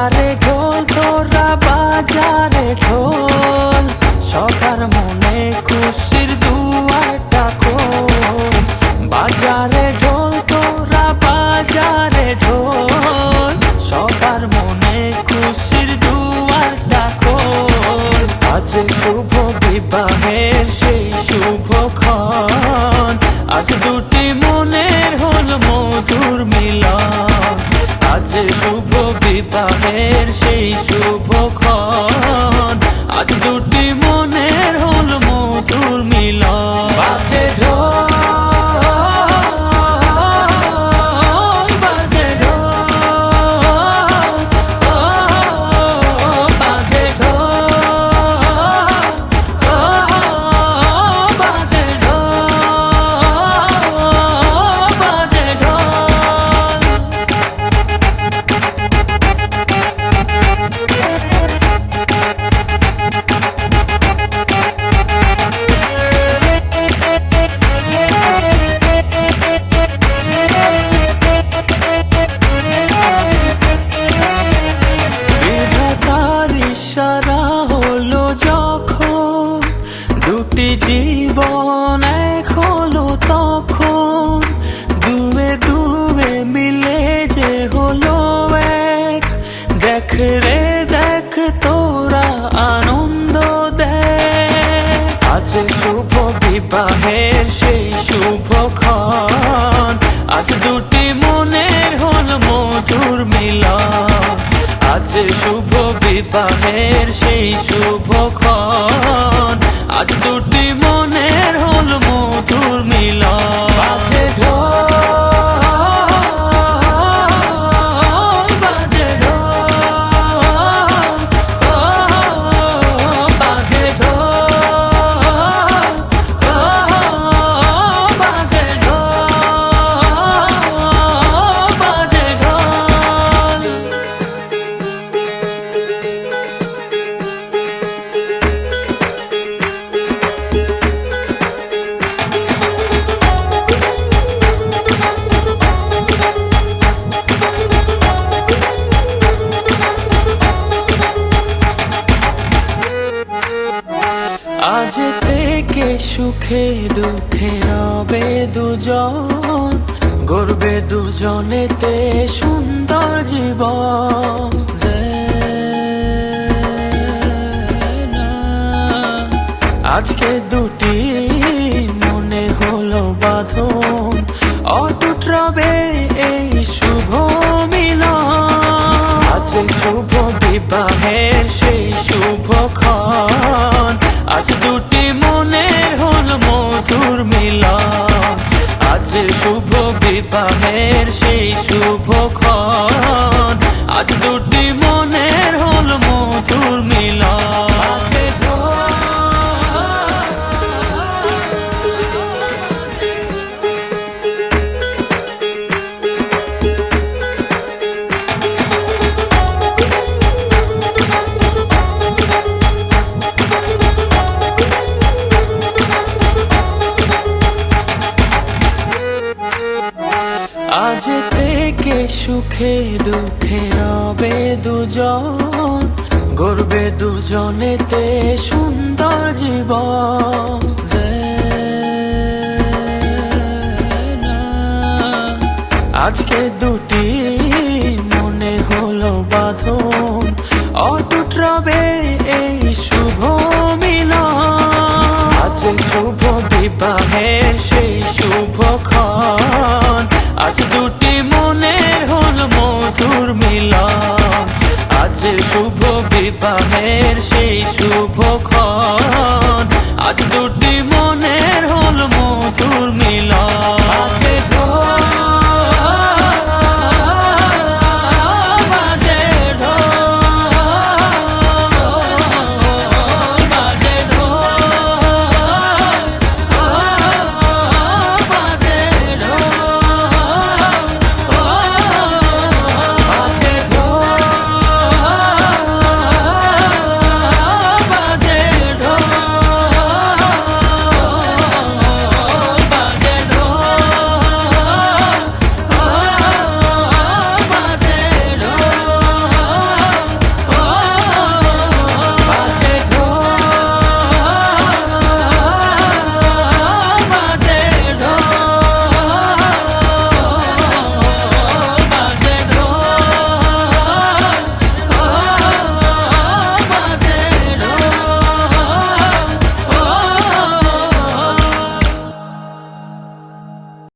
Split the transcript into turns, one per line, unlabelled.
বাজারে ঢোল তোরা বাজারে ঢোল, সবার মনে খুশির দুয়ারটা খোল। বাজারে ঢোল তোরা বাজারে ঢোল, সবার মনে খুশির দুয়ারটা খোল। আজ শুভ বিবাহের সেই শুভক্ষণ, আজ দুটি মনের হল মধুর মিলন। আজ শুভ বিবাহের সেই শুভক্ষণ, আজ দুটি মনের হল মধুর মিলন। বাজে ঢোল, বাজে ঢোল, বাজে ঢোল, বাজে ঢোল, বাজে ঢোল। ইশারা হলো যখন দুটি জীবন এক হলো, তখন দুয়ে দুয়ে মিলে যে হলো এক। দেখ রে দেখ তোরা আনন্দ দেখ, আজ শুভ বিবাহের সেই শুভক্ষণ, আজ দুটি মনের হল মধুর মিলন। আজ শুভ বিবাহের সেই শুভক্ষণ, আজ দুটি মনের হল মধুর মিলন। বাজে ঢোল, বাজে ঢোল, বাজে ঢোল, বাজে ঢোল, বাজে ঢোল। আজ থেকে সুখে দুঃখে রবে দুজন, গড়বে দুজনেতে সুন্দর জীবন। আজকে দুটি মনে হলো বাঁধন, অটুট রবে এই শুভ মিলন। আজ শুভ বিবাহের সেই শুভক্ষণ, আজ দুটি মনের হল মধুর মিলন। আজ শুভ বিবাহের সেই শুভক্ষণ, আজ দুটি মনের হল মধুর মিলন। আজ থেকে সুখে দুঃখে রবে দুজন, গড়বে দুজনেতে সুন্দর জীবন। আজকে দুটি মনে হলো বাঁধন, অটুট রবে এই শুভ মিলন। আজ শুভ বিবাহের সেই শুভক্ষণ, আজ দুটি মনের হল মধুর মিলন। আজ শুভ বিবাহের সেই